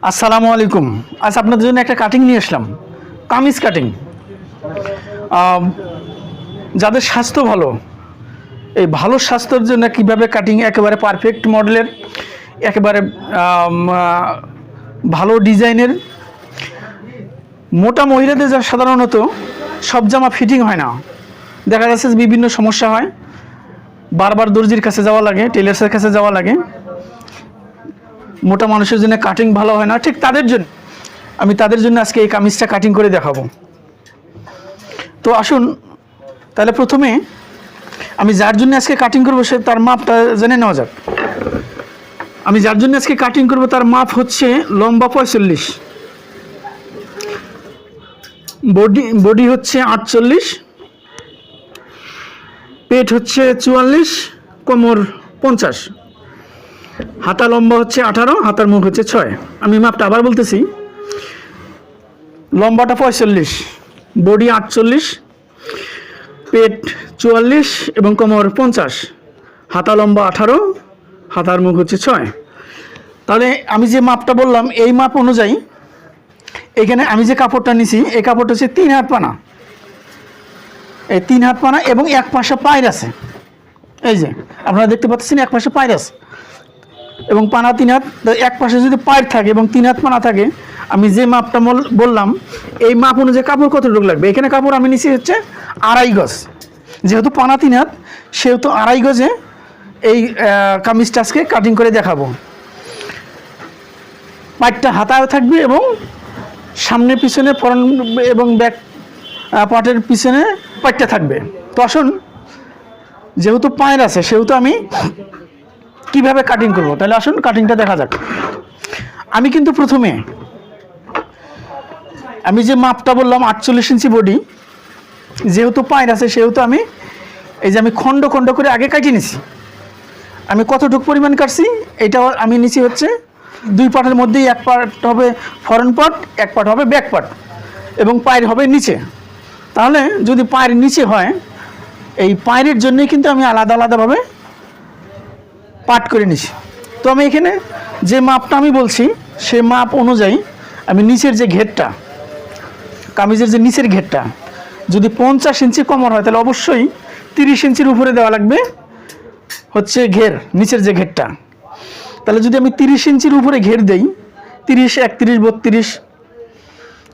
আসসালামু আলাইকুম। আজ আপনাদের জন্য একটা কাটিং নিয়ে আসলাম, কামিজ কাটিং। যাদের স্বাস্থ্য ভালো, এই ভালো স্বাস্থ্যের জন্য কিভাবে কাটিং একেবারে পারফেক্ট মডেলের, একেবারে ভালো ডিজাইনের। মোটা মহিলাদের যা সাধারণত সব জামা ফিটিং হয় না, দেখা যাচ্ছে বিভিন্ন সমস্যা হয়, বারবার দর্জির কাছে যাওয়া লাগে, টেলার্সের কাছে যাওয়া লাগে। মোটা মানুষের জন্য কাটিং ভালো হয় না, ঠিক তাদের জন্য আমি আজকে এই কামিজটা কাটিং করে দেখাবো। তো আসুন তাহলে প্রথমে আমি যার জন্য আজকে কাটিং করবো সে তার মাপটা জেনে নেওয়া যাক। আমি যার জন্য আজকে কাটিং করব তার মাপ হচ্ছে লম্বা 45, বডি হচ্ছে 48, পেট হচ্ছে 44, কোমর 50, হাতা লম্বা হচ্ছে 18, হাতার মুখ হচ্ছে 6। আমি মাপটা আবার বলতেছি, লম্বাটা 45, বডি 48, পেট 44 এবং কোমর 50, হাতা লম্বা 18, হাতার মুখ হচ্ছে 6। তাহলে আমি যে মাপটা বললাম এই মাপ অনুযায়ী এখানে আমি যে কাপড়টা নিছি এই কাপড়টা হচ্ছে 3 হাত পানা। এই 3 হাত পানা এবং এক পাশে পায়ের আছে, এই যে আপনারা দেখতে পাচ্ছেন এক পাশে পায়ের আছে এবং পানা 3 হাত। এক পাশে যদি পায়ের থাকে এবং 3 হাত পানা থাকে, আমি যে মাপটা বললাম এই মাপ অনুযায়ী কাপড় কতটুকু লাগবে। এখানে কাপড় আমি নিচ্ছি হচ্ছে 2.5 গজ, যেহেতু পানা 3 হাত সেহেতু 2.5 গজে এই কামিজটা আজকে কাটিং করে দেখাবো। পাটটা হাতায় থাকবে এবং সামনে পিছনে ফ্রন্ট এবং ব্যাক পাটের পিছনে পাটটা থাকবে। তো আসুন, যেহেতু পায়ের আছে সেহেতু আমি কিভাবে কাটিং করব, তাহলে আসুন কাটিংটা দেখা যাক। আমি কিন্তু প্রথমে আমি যে মাপটা বললাম 48 ইঞ্চি বডি, যেহেতু পায়ের আছে সেহেতু আমি এই যে আমি খণ্ড খণ্ড করে আগে কাটিয়ে নিছি। আমি কতটুকু পরিমাণ কাটছি এটাও আমি নিছি হচ্ছে 2 পার্টের মধ্যেই, এক পার্ট হবে ফরন্ট পার্ট, এক পার্ট হবে ব্যাক পার্ট এবং পায়ের হবে নিচে। তাহলে যদি পায়ের নিচে হয়, এই পায়ের জন্যই কিন্তু আমি আলাদা আলাদাভাবে পাট করে নিছি। তো আমি এখানে যে মাপটা আমি বলছি সেই মাপ অনুযায়ী আমি নিচের যে ঘেরটা, কামিজের যে নিচের ঘেরটা যদি 50 ইঞ্চি কমর হয় তাহলে অবশ্যই 30 ইঞ্চির উপরে দেওয়া লাগবে হচ্ছে ঘের, নিচের যে ঘেরটা। তাহলে যদি আমি 30 ইঞ্চির উপরে ঘের দেই, 30, 31, 32,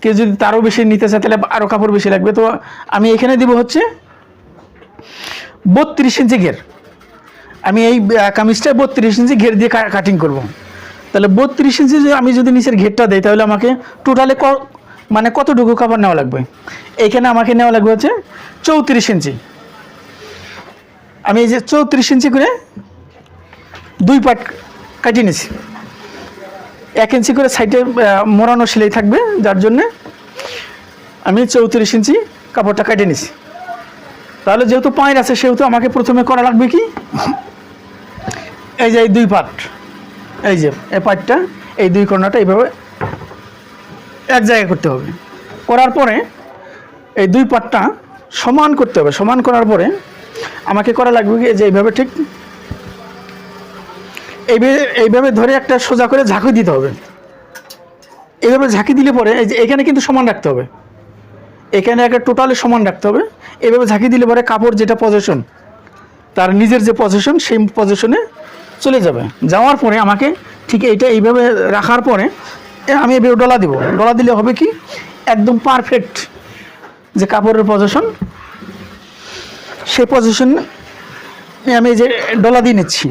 কেউ যদি তারও বেশি নিতে চায় তাহলে আরও কাপড় বেশি লাগবে। তো আমি এখানে দিব হচ্ছে 32 ইঞ্চি ঘের। আমি এই কামিজটা 32 ইঞ্চি ঘের দিয়ে কাটিং করব। তাহলে 32 ইঞ্চি আমি যদি নিচের ঘেরটা দেই তাহলে আমাকে টোটালে মানে কতটুকু কাপড় নেওয়া লাগবে। এইখানে আমাকে নেওয়া লাগবে হচ্ছে 34 ইঞ্চি। আমি এই যে 34 ইঞ্চি করে 2 পার্ট কাটিয়ে নিছি। 1 ইঞ্চি করে সাইডে মোড়ানো সেলাই থাকবে, যার জন্যে আমি 34 ইঞ্চি কাপড়টা কাটিয়ে নিছি। তাহলে যেহেতু পায়ের আছে সেহেতু আমাকে প্রথমে করা লাগবে কি, এই যে এই 2 পার্ট, এই যে এই পার্টটা, এই 2 কর্নারটা এইভাবে এক জায়গায় করতে হবে। করার পরে এই 2 পার্টটা সমান করতে হবে। সমান করার পরে আমাকে করা লাগবে কি, যে এইভাবে ঠিক এইভাবে ধরে একটা সোজা করে ঝাঁকি দিতে হবে। এইভাবে ঝাঁকি দিলে পরে এই যে এখানে কিন্তু সমান রাখতে হবে, এখানে একটা টোটালি সমান রাখতে হবে। এইভাবে ঝাঁকি দিলে পরে কাপড় যেটা পজিশন, তার নিজের যে পজিশন সেই পজিশনে চলে যাবে। যাওয়ার পরে আমাকে ঠিক এইটা এইভাবে রাখার পরে আমি এভাবে ডলা দিব। ডলা দিলে হবে কি, একদম পারফেক্ট যে কাপড়ের পজিশন সেই পজিশনে আমি এই যে ডলা দিয়ে নিচ্ছি।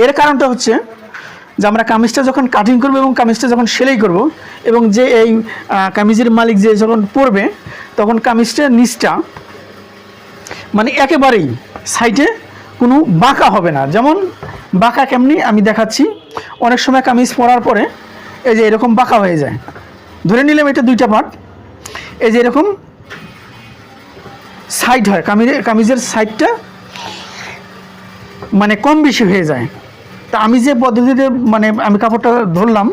এর কারণটা হচ্ছে যে আমরা কামিজটা যখন কাটিং করব এবং কামিজটা যখন সেলাই করব এবং যে এই কামিজের মালিক যে যখন পরবে তখন কামিজটার নিচটা মানে একেবারেই সাইডে কোনো বাঁকা হবে না। যেমন বাঁকা কেমনি আমি দেখাচ্ছি, অনেক সময় কামিজ পরার পরে এই যে এরকম বাঁকা হয়ে যায়। ধরে নিলাম এটা 2টা পার্ট, এই যে এরকম সাইড হয়, কামিজের সাইডটা মানে কম বেশি হয়ে যায়। তা আমি যে পদ্ধতিতে মানে আমি কাপড়টা ধরলাম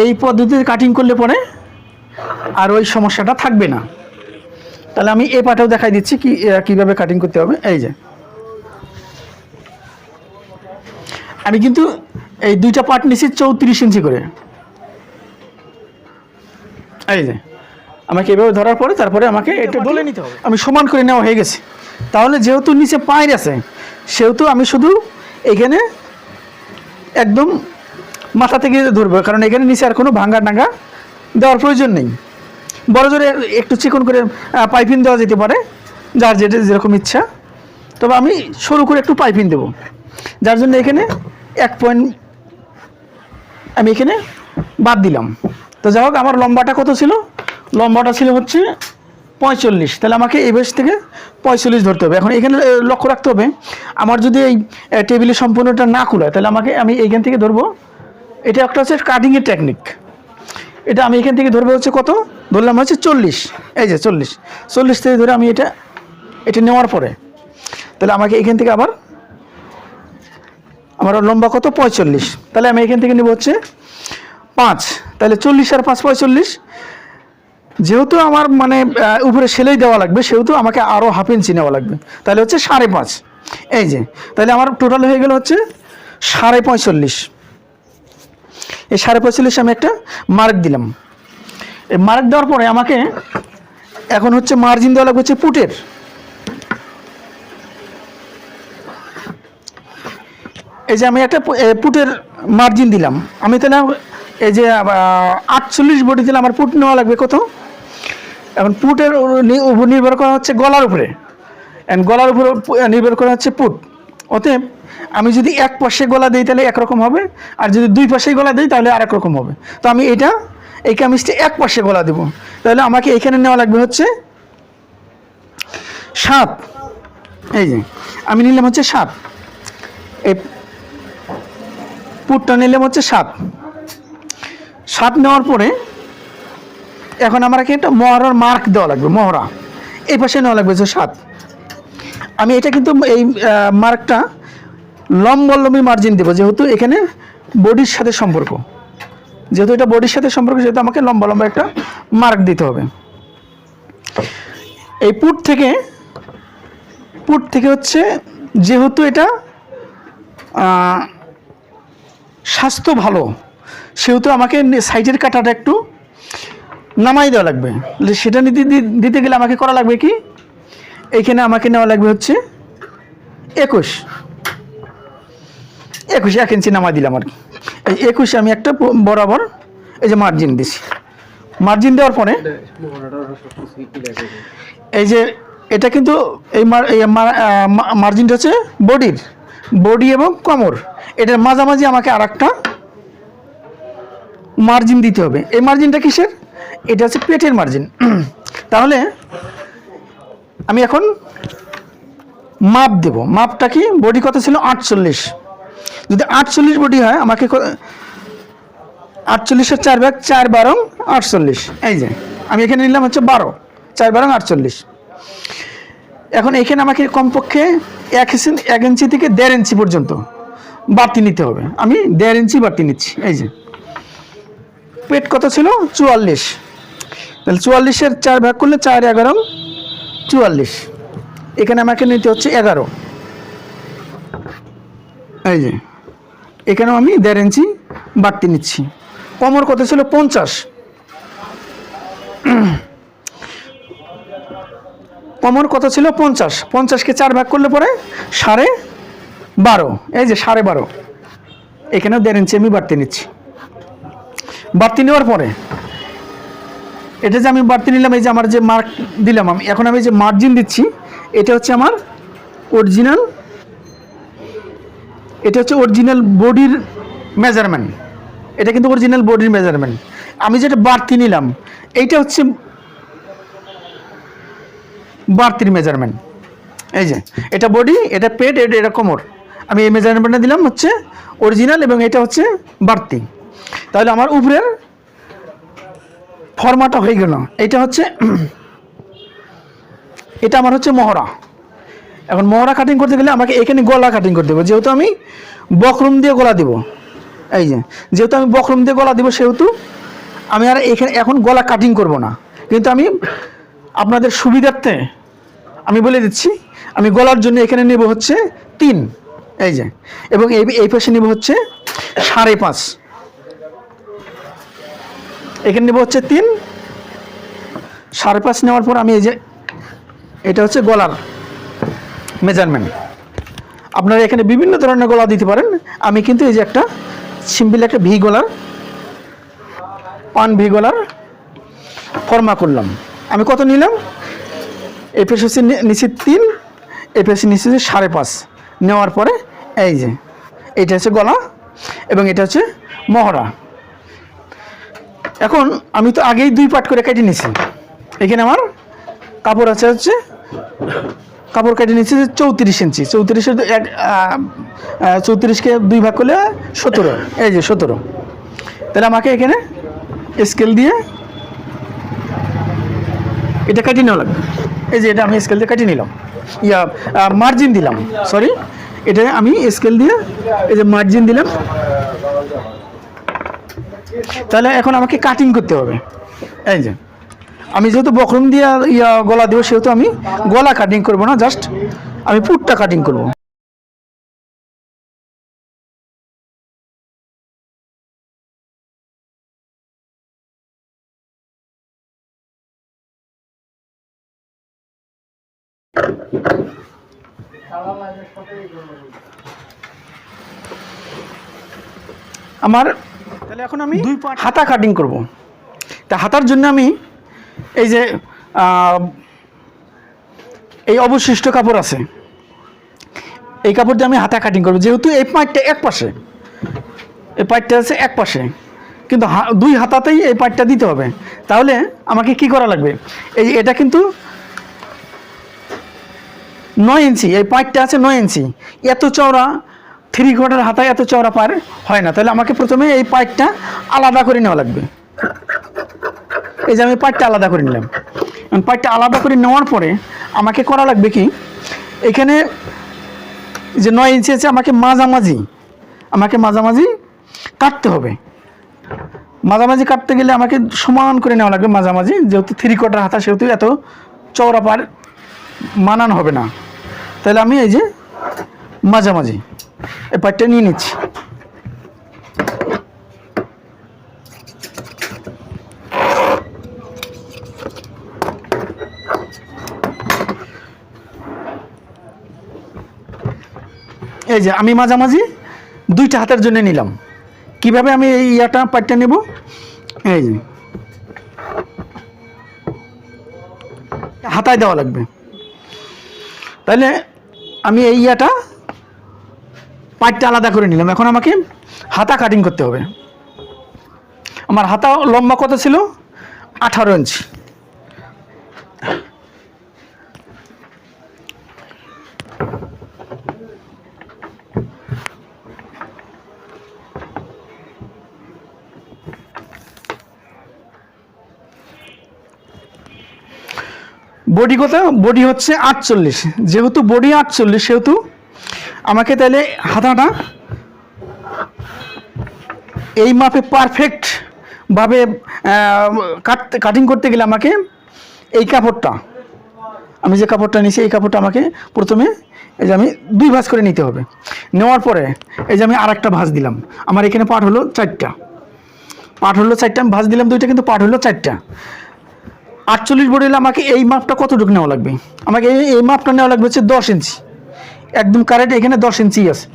এই পদ্ধতিতে কাটিং করলে পরে আর ওই সমস্যাটা থাকবে না। তাহলে আমি এই পার্টেও দেখাই দিচ্ছি কীভাবে কাটিং করতে হবে। এই যে আমি কিন্তু এই 2টা পার্ট নিছি 34 ইঞ্চি করে, এই যে আমাকে এভাবে ধরার পরে তারপরে আমাকে এটা ডলে নিতে হবে। আমি সমান করে নেওয়া হয়ে গেছে। তাহলে যেহেতু নিচে পায়ের আছে সেহেতু আমি শুধু এখানে একদম মাথা থেকে ধরবো, কারণ এখানে নিচে আর কোনো ভাঙ্গা টাঙ্গা দেওয়ার প্রয়োজন নেই। বড় জোরে একটু চিকন করে পাইপিং দেওয়া যেতে পারে, যার যেরকম ইচ্ছা। তবে আমি সরু করে একটু পাইপিং দেবো, যার জন্য এখানে 1 পয়েন্ট আমি এখানে বাদ দিলাম। তো যাই হোক, আমার লম্বাটা কত ছিল? লম্বাটা ছিল হচ্ছে 45। তাহলে আমাকে এই বেশ থেকে 45 ধরতে হবে। এখন এখানে লক্ষ্য রাখতে হবে, আমার যদি এই টেবিলে সম্পূর্ণটা না খুলায় তাহলে আমি এইখান থেকে ধরবো। এটা একটা হচ্ছে কাটিংয়ের টেকনিক। এটা আমি এখান থেকে ধরবো হচ্ছে কত ধরলাম হচ্ছে 40। এই যে 40 থেকে ধরে আমি এটা নেওয়ার পরে তাহলে আমাকে এখান থেকে আবার আমার লম্বা কত 45। তাহলে আমি এখান থেকে নেব হচ্ছে 5। তাহলে 40 আর 5 45। যেহেতু আমার মানে উপরে সেলাই দেওয়া লাগবে সেহেতু আমাকে আরও হাফ ইঞ্চি নেওয়া লাগবে, তাহলে হচ্ছে 5.5। এই যে তাহলে আমার টোটাল হয়ে গেল হচ্ছে 45.5। এই 45.5 আমি একটা মার্ক দিলাম। এই মার্ক দেওয়ার পরে আমাকে এখন হচ্ছে মার্জিন দেওয়া লাগবে হচ্ছে পুটের। এই যে আমি একটা পুটের মার্জিন দিলাম। আমি তাহলে এই যে 48 বডি দিলে আমার পুট নেওয়া লাগবে কত? এখন পুটের উপর নির্ভর করা হচ্ছে গলার উপরে, অ্যান্ড গলার উপর নির্ভর করা হচ্ছে পুট। অতএব আমি যদি এক পাশে গলা দিই তাহলে একরকম হবে, আর যদি দুই পাশে গলা দিই তাহলে আরেক রকম হবে। তো আমি এই কামিজটা এক পাশে গলা দেবো, তাহলে আমাকে এখানে নেওয়া লাগবে হচ্ছে 7। এই যে আমি নিলাম হচ্ছে 7, এই পুটটা নিলাম হচ্ছে 7 নেওয়ার পরে এখন আমাকে একটা মহড়ার মার্ক দেওয়া লাগবে। মহড়া এই পাশে নেওয়া লাগবে হচ্ছে 7। আমি এটা কিন্তু এই মার্কটা লম্বলম্বী মার্জিন দেবো, যেহেতু এখানে বডির সাথে সম্পর্ক, যেহেতু এটা বডির সাথে সম্পর্ক সেহেতু আমাকে লম্বা লম্বা একটা মার্ক দিতে হবে। এই পুট থেকে হচ্ছে যেহেতু এটা স্বাস্থ্য ভালো সেহেতু আমাকে সাইডের কাটাটা একটু নামাই দেওয়া লাগবে। সেটা দিতে গেলে আমাকে করা লাগবে কি, এইখানে আমাকে নেওয়া লাগবে হচ্ছে 21 1 ইঞ্চি নামাই দিলাম আর কি। এই 21 আমি একটা বরাবর এই যে মার্জিন দিছি। মার্জিন দেওয়ার পরে এই যে এটা কিন্তু এই মার্জিনটা হচ্ছে বডি এবং কোমর, এটার মাঝামাঝি আমাকে আর একটা মার্জিন দিতে হবে। এই মার্জিনটা কিসের? এটা হচ্ছে পেটের মার্জিন। তাহলে আমি এখন মাপ দেব। মাপটা কি? বডি কত ছিল? 48। যদি 48 বডি হয় আমাকে 48-এর 4 ভাগ 4 12 48। এই যে আমি এখানে নিলাম হচ্ছে 12, 4 12 48। এখন এখানে আমাকে কমপক্ষে 1 ইঞ্চি থেকে 1.5 ইঞ্চি পর্যন্ত বাড়তি নিতে হবে। আমি 1.5 ইঞ্চি বাড়তি নিচ্ছি। এই যে পেট কত ছিল? 44। তাহলে 44-এর 4 ভাগ করলে 4 11 44। এখানে আমাকে নিতে হচ্ছে 11। এই যে এখানেও আমি 1.5 ইঞ্চি বাড়তি নিচ্ছি। কোমর কত ছিল? 50। কোমর কত ছিল? 50। 50-কে 4 ভাগ করলে পরে 12.5। এই যে 12.5, এখানেও 1.5 ইঞ্চি আমি বাড়তি নিচ্ছি। বাড়তি নেওয়ার পরে এটা যে আমি বাড়তি নিলাম, এই যে আমার যে মার্ক দিলাম আমি, এখন আমি যে মার্জিন দিচ্ছি এটা হচ্ছে আমার অরিজিনাল, এটা হচ্ছে অরিজিনাল বডির মেজারমেন্ট। এটা কিন্তু অরিজিনাল বডির মেজারমেন্ট। আমি যেটা বাড়তি নিলাম এইটা হচ্ছে বাড়তির মেজারমেন্ট। এই যে এটা বডি, এটা পেট, এটা কোমর। আমি এই মেজারমেন্টটা দিলাম হচ্ছে অরিজিনাল এবং এটা হচ্ছে বাড়তি। তাহলে আমার উপরের ফর্মাটা হয়ে গেল। এটা হচ্ছে এটা আমার হচ্ছে মহড়া। এখন মহড়া কাটিং করতে গেলে আমাকে এখানে গলা কাটিং করতে হবে, যেহেতু আমি বক্রম দিয়ে গলা দিব। এই যে যেহেতু আমি বক্রম দিয়ে গলা দিব সেহেতু আমি আর এখানে এখন গলা কাটিং করব না, কিন্তু আমি আপনাদের সুবিধার্থে আমি বলে দিচ্ছি আমি গলার জন্য এখানে নেব হচ্ছে 3। এই যে এবং এই পাশে নেব হচ্ছে 5.5। এখানে নেব হচ্ছে 3, 5.5 নেওয়ার পর আমি এই যে এটা হচ্ছে গলার মেজারমেন্ট। আপনারা এখানে বিভিন্ন ধরনের গলা দিতে পারেন। আমি কিন্তু এই যে একটা সিম্পল একটা ভি গলার ভি গলার ফর্মা করলাম। আমি কত নিলাম? এই পেশ হচ্ছে নিচে 3, এই পেশ নিচে 5.5 নেওয়ার পরে এই যে এটা হচ্ছে গলা এবং এটা হচ্ছে মহড়া। এখন আমি তো আগেই 2 পার্ট করে কেটে নিয়েছি। এখানে আমার কাপড় আছে হচ্ছে কাপড় কেটে নিচ্ছে 34 ইঞ্চি। 34কে 2 ভাগ করলে 17, এই যে 17। তাহলে আমাকে এখানে স্কেল দিয়ে এটা কাটিয়ে নেওয়া লাগবে। এই যে এটা আমি স্কেল দিয়ে কাটিয়ে নিলাম, মার্জিন দিলাম, সরি, এটা আমি স্কেল দিয়ে এই যে মার্জিন দিলাম। তাহলে এখন আমাকে কাটিং করতে হবে। এই যে আমি যেহেতু বক্রম দিয়ে গলা দেবো, সেহেতু আমি গলা কাটিং করব না, জাস্ট আমি পুটটা কাটিং করব। আমার তাহলে এখন আমি হাতা কাটিং করব। তা হাতার জন্য আমি এই যে এই অবশিষ্ট কাপড় আছে, এই কাপড় দিয়ে আমি হাতা কাটিং করব। যেহেতু এই পাইটটা এক পাশে, এই পাইটটা আছে এক পাশে, কিন্তু 2 হাতাতেই এই পাইটটা দিতে হবে। তাহলে আমাকে কি করা লাগবে? এই এটা কিন্তু 9 ইঞ্চি, এই পাইটটা আছে 9 ইঞ্চি। এত চওড়া 3/4 হাতা এত চওড়া পার হয় না। তাহলে আমাকে প্রথমে এই পাইটটা আলাদা করে নেওয়া লাগবে। এই যে আমি পাইটটা আলাদা করে নিলাম। পাইটটা আলাদা করে নেওয়ার পরে আমাকে করা লাগবে কি, এখানে যে 9 ইঞ্চি আছে আমাকে মাঝামাঝি কাটতে হবে। মাঝামাঝি কাটতে গেলে আমাকে সমান করে নেওয়া লাগবে মাঝামাঝি। যেহেতু 3/4 হাতা, সেহেতু এত চওড়া পার মানান হবে না। তাহলে আমি এই যে মাঝামাঝি এই পাইটটা নিয়ে নিচ্ছি। এই যে আমি মাঝামাঝি 2টা হাতের জন্য নিলাম। কিভাবে আমি এই পাইটটা নেব? এই যে হাতায় দেওয়া লাগবে। তাহলে আমি এই পাইটটা আলাদা করে নিলাম। এখন আমাকে হাতা কাটিং করতে হবে। আমার হাতা লম্বা কত ছিল? 18 ইঞ্চি। বডি কত? বডি হচ্ছে 48। যেহেতু বডি 48, সেহেতু আমাকে তাহলে হাতাটা এই মাপে পারফেক্টভাবে কাটিং করতে গেলে আমাকে এই কাপড়টা, আমি যে কাপড়টা নিয়েছি, এই কাপড়টা আমাকে প্রথমে এই যে আমি 2 ভাঁজ করে নিতে হবে। নেওয়ার পরে এই যে আমি আরেকটা ভাঁজ দিলাম। আমার এখানে পাট হলো 4টা, আমি ভাঁজ দিলাম 2টা, কিন্তু পাট হলো 4টা। 48 বডি হলে আমাকে এই মাপটা কতটুকু নেওয়া লাগবে? আমাকে এই মাপটা নেওয়া লাগবে হচ্ছে 10 ইঞ্চি। একদম কারেক্ট এখানে 10 ইঞ্চি আছে।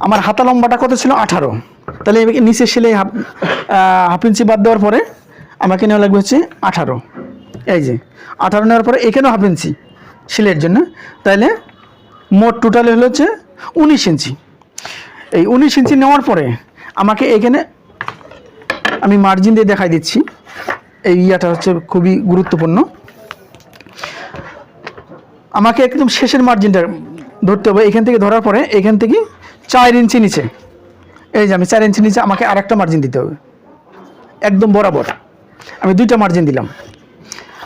আমার হাতা লম্বাটা কত ছিল? 18। তাহলে নিচে সেলাই হাফ ইঞ্চি বাদ দেওয়ার পরে আমাকে নেওয়া লাগবে হচ্ছে 18। এই যে 18 নেওয়ার পরে এখানেও হাফ ইঞ্চি সেলাইয়ের জন্য। তাহলে মোট টোটাল হলো হচ্ছে 19 ইঞ্চি। এই 19 ইঞ্চি নেওয়ার পরে আমাকে এখানে আমি মার্জিন দিয়ে দেখাই দিচ্ছি। এই হচ্ছে খুবই গুরুত্বপূর্ণ। আমাকে একদম শেষের মার্জিনটা ধরতে হবে। এখান থেকে ধরার পরে এখান থেকে 4 ইঞ্চি নিচে, এই যে আমি 4 ইঞ্চি নিচে আমাকে আরেকটা মার্জিন দিতে হবে একদম বরাবর। আমি 2টা মার্জিন দিলাম।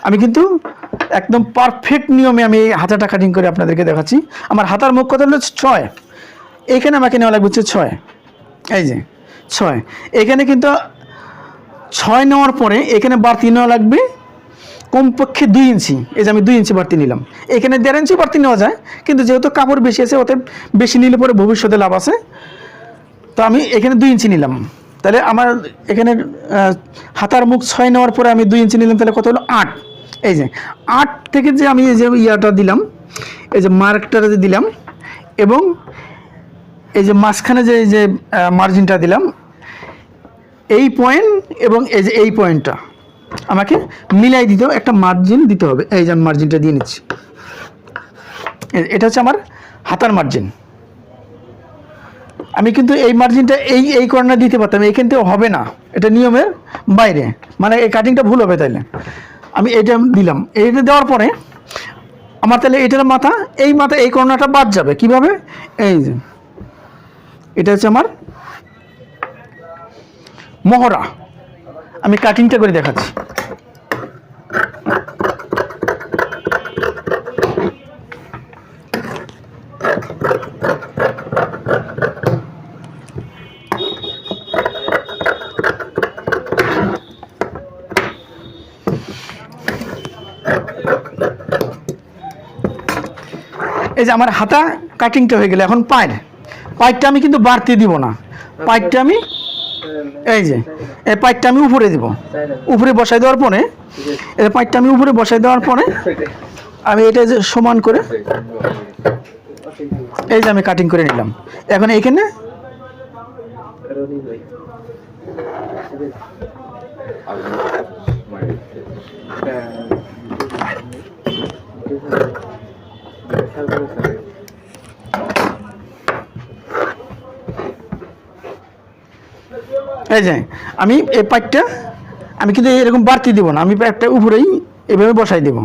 আমি কিন্তু একদম পারফেক্ট নিয়মে আমি এই হাতাটা কাটিং করে আপনাদেরকে দেখাচ্ছি। আমার হাতার মুখ কত হলো? 6। এখানে আমাকে নেওয়া লাগবে হচ্ছে 6। এই যে 6, এখানে কিন্তু 6 নেওয়ার পরে এখানে বাড়তি নেওয়া লাগবে কমপক্ষে 2 ইঞ্চি। এই যে আমি 2 ইঞ্চি বাড়তি নিলাম। এখানে 1.5 ইঞ্চি বাড়তি নেওয়া যায়, কিন্তু যেহেতু কাপড় বেশি আছে, ওতে বেশি নিলে পরে ভবিষ্যতে লাভ আছে। তো আমি এখানে 2 ইঞ্চি নিলাম, তাহলে আমার এখানে হাতার মুখ 6 নেওয়ার পরে আমি 2 ইঞ্চি নিলাম, তাহলে কত হলো 8। এই যে 8 থেকে যে আমি এই যে ইয়াটা দিলাম, এই যে মার্কটা যে দিলাম, এবং এই যে মাঝখানে যে মার্জিনটা দিলাম, এই পয়েন্ট এবং এই যে এই পয়েন্টটা আমাকে মিলাই দিতেও একটা মার্জিন দিতে হবে। এই যে আমি মার্জিনটা দিয়ে নিচ্ছি, এটা হচ্ছে আমার হাতার মার্জিন। আমি কিন্তু এই মার্জিনটা এই কর্নার দিতে পারতাম, এখান থেকে হবে না, এটা নিয়মের বাইরে, মানে এই কাটিংটা ভুল হবে। তাইলে আমি এটা দিলাম, এইটা দেওয়ার পরে আমার তাহলে এটার মাথা এই কর্নারটা বাদ যাবে কিভাবে? এই যে এটা হচ্ছে আমার মহড়া। আমি কাটিংটা করে দেখাচ্ছি। এই যে আমার হাতা কাটিংটা হয়ে গেলে, এখন পাইটটা আমি কিন্তু বাড়তে দিব না, পাইটটা আমি এই যে এই পাইটটা আমি উপরে দিব, উপরে বসাই দেওয়ার পরে এই পাইটটা আমি উপরে বসাই দেওয়ার পরে আমি এটা যে সমান করে এই যে আমি কাটিং করে নিলাম। এখন এইখানে এই যে আমি এই পাইটটা আমি কিন্তু এরকম বাড়তি দিব না, আমি একটা উপরেই এভাবে বসাই দেব।